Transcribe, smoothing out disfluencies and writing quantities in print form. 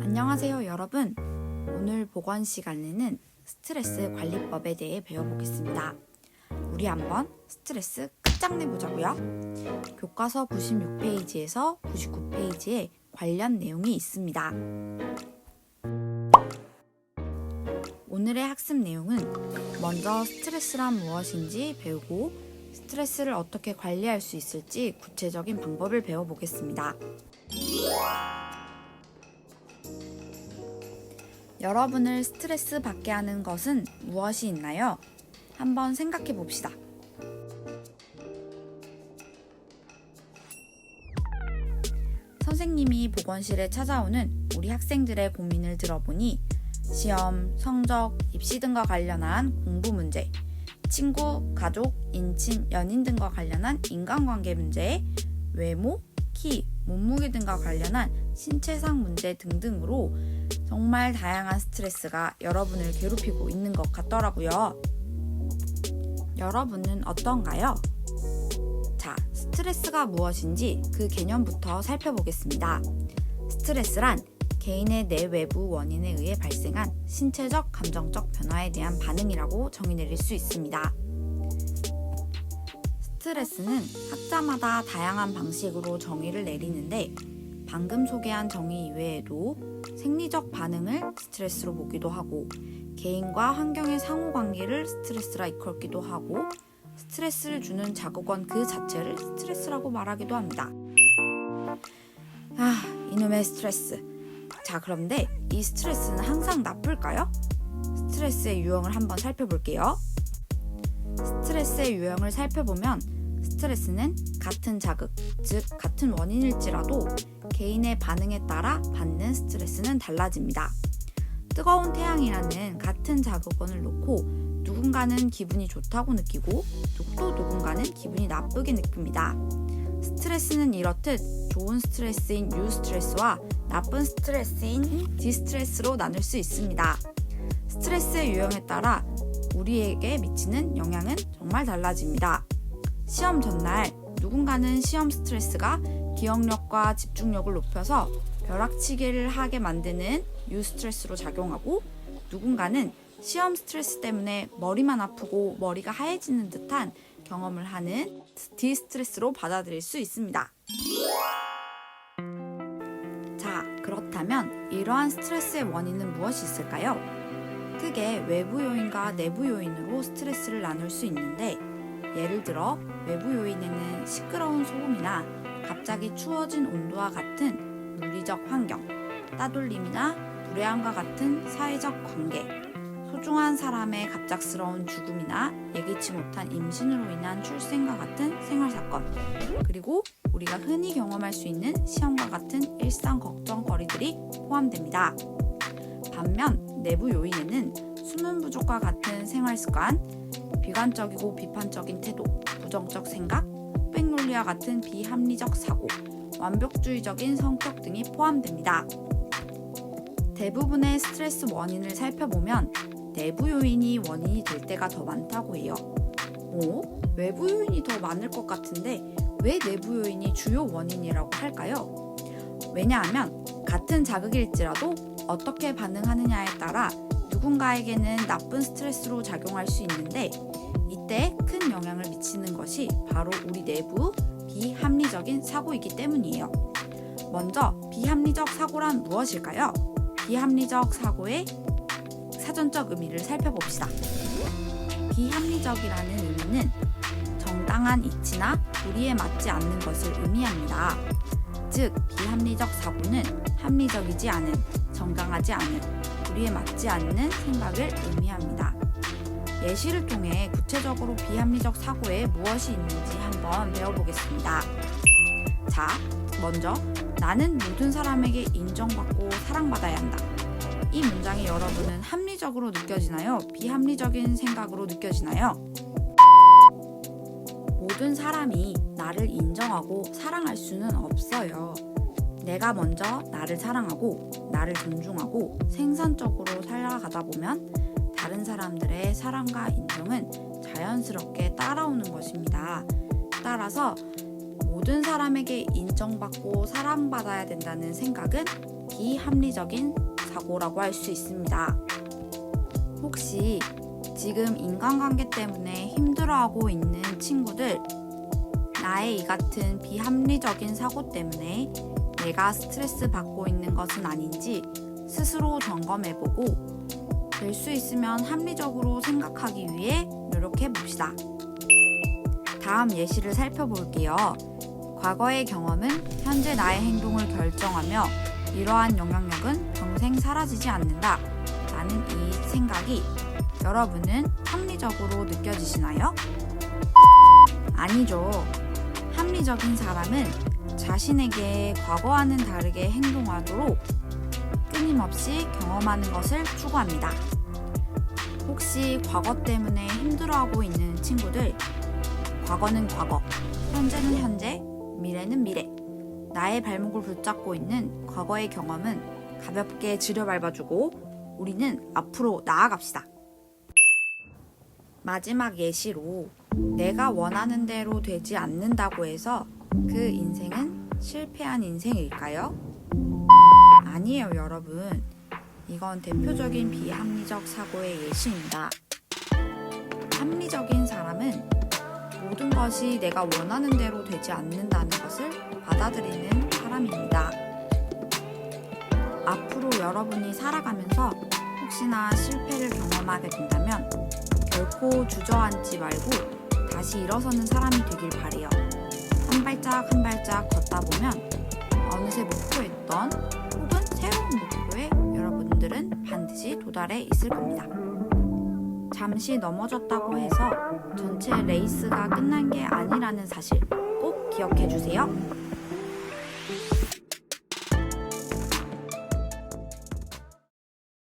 안녕하세요 여러분. 오늘 보건 시간에는 스트레스 관리법에 대해 배워보겠습니다. 우리 한번 스트레스 끝장내보자고요. 교과서 96페이지에서 99페이지에 관련 내용이 있습니다. 오늘의 학습 내용은 먼저 스트레스란 무엇인지 배우고 스트레스를 어떻게 관리할 수 있을지 구체적인 방법을 배워보겠습니다. 여러분을 스트레스 받게 하는 것은 무엇이 있나요? 한번 생각해 봅시다. 선생님이 보건실에 찾아오는 우리 학생들의 고민을 들어보니 시험, 성적, 입시 등과 관련한 공부 문제, 친구, 가족, 인친, 연인 등과 관련한 인간관계 문제, 외모, 키, 몸무게 등과 관련한 신체상 문제 등등으로 정말 다양한 스트레스가 여러분을 괴롭히고 있는 것 같더라고요. 여러분은 어떤가요? 자, 스트레스가 무엇인지 그 개념부터 살펴보겠습니다. 스트레스란 개인의 내외부 원인에 의해 발생한 신체적, 감정적 변화에 대한 반응이라고 정의 내릴 수 있습니다. 스트레스는 학자마다 다양한 방식으로 정의를 내리는데 방금 소개한 정의 이외에도 생리적 반응을 스트레스로 보기도 하고 개인과 환경의 상호관계를 스트레스라 일컫기도 하고 스트레스를 주는 자극원 그 자체를 스트레스라고 말하기도 합니다. 이놈의 스트레스. 자, 그런데 이 스트레스는 항상 나쁠까요? 스트레스의 유형을 한번 살펴볼게요. 스트레스의 유형을 살펴보면 스트레스는 같은 자극, 즉 같은 원인일지라도 개인의 반응에 따라 받는 스트레스는 달라집니다. 뜨거운 태양이라는 같은 자극원을 놓고 누군가는 기분이 좋다고 느끼고 또 누군가는 기분이 나쁘게 느낍니다. 스트레스는 이렇듯 좋은 스트레스인 유스트레스와 나쁜 스트레스인 디스트레스로 나눌 수 있습니다. 스트레스의 유형에 따라 우리에게 미치는 영향은 정말 달라집니다. 시험 전날 누군가는 시험 스트레스가 기억력과 집중력을 높여서 벼락치기를 하게 만드는 유스트레스로 작용하고 누군가는 시험 스트레스 때문에 머리만 아프고 머리가 하얘지는 듯한 경험을 하는 디스트레스로 받아들일 수 있습니다. 자, 그렇다면 이러한 스트레스의 원인은 무엇이 있을까요? 크게 외부 요인과 내부 요인으로 스트레스를 나눌 수 있는데 예를 들어 외부 요인에는 시끄러운 소음이나 갑자기 추워진 온도와 같은 물리적 환경, 따돌림이나 불쾌함과 같은 사회적 관계, 소중한 사람의 갑작스러운 죽음이나 예기치 못한 임신으로 인한 출생과 같은 생활사건, 그리고 우리가 흔히 경험할 수 있는 시험과 같은 일상 걱정거리들이 포함됩니다. 반면 내부 요인에는 수면 부족과 같은 생활습관, 비관적이고 비판적인 태도, 부정적 생각, 흑백 논리와 같은 비합리적 사고, 완벽주의적인 성격 등이 포함됩니다. 대부분의 스트레스 원인을 살펴보면 내부 요인이 원인이 될 때가 더 많다고 해요. 외부 요인이 더 많을 것 같은데 왜 내부 요인이 주요 원인이라고 할까요? 왜냐하면 같은 자극일지라도 어떻게 반응하느냐에 따라 누군가에게는 나쁜 스트레스로 작용할 수 있는데 이때 큰 영향을 미치는 것이 바로 우리 내부 비합리적인 사고이기 때문이에요. 먼저 비합리적 사고란 무엇일까요? 비합리적 사고의 사전적 의미를 살펴봅시다. 비합리적이라는 의미는 정당한 이치나 도리에 맞지 않는 것을 의미합니다. 즉, 비합리적 사고는 합리적이지 않은, 정당하지 않은, 도리에 맞지 않는 생각을 의미합니다. 예시를 통해 구체적으로 비합리적 사고에 무엇이 있는지 한번 배워보겠습니다. 자, 먼저 나는 모든 사람에게 인정받고 사랑받아야 한다. 이 문장이 여러분은 합리적으로 느껴지나요? 비합리적인 생각으로 느껴지나요? 모든 사람이 나를 인정하고 사랑할 수는 없어요. 내가 먼저 나를 사랑하고 나를 존중하고 생산적으로 살아가다 보면 다른 사람들의 사랑과 인정은 자연스럽게 따라오는 것입니다. 따라서 모든 사람에게 인정받고 사랑받아야 된다는 생각은 비합리적인 사고라고 할 수 있습니다. 혹시 지금 인간관계 때문에 힘들어하고 있는 친구들, 나의 이 같은 비합리적인 사고 때문에 내가 스트레스 받고 있는 것은 아닌지 스스로 점검해보고 될 수 있으면 합리적으로 생각하기 위해 노력해 봅시다. 다음 예시를 살펴볼게요. 과거의 경험은 현재 나의 행동을 결정하며 이러한 영향력은 평생 사라지지 않는다 라는 이 생각이 여러분은 합리적으로 느껴지시나요? 아니죠. 합리적인 사람은 자신에게 과거와는 다르게 행동하도록 끊임없이 경험하는 것을 추구합니다. 혹시 과거 때문에 힘들어하고 있는 친구들, 과거는 과거, 현재는 현재, 미래는 미래. 나의 발목을 붙잡고 있는 과거의 경험은 가볍게 들여밟아주고 우리는 앞으로 나아갑시다. 마지막 예시로 내가 원하는 대로 되지 않는다고 해서 그 인생은 실패한 인생일까요? 아니에요, 여러분. 이건 대표적인 비합리적 사고의 예시입니다. 합리적인 사람은 모든 것이 내가 원하는 대로 되지 않는다는 것을 받아들이는 사람입니다. 앞으로 여러분이 살아가면서 혹시나 실패를 경험하게 된다면 결코 주저앉지 말고 다시 일어서는 사람이 되길 바래요. 한 발짝 한 발짝 걷다 보면 어느새 목표했던 혹은 새로운 목표에 여러분들은 반드시 도달해 있을 겁니다. 잠시 넘어졌다고 해서 전체 레이스가 끝난 게 아니라는 사실 꼭 기억해 주세요.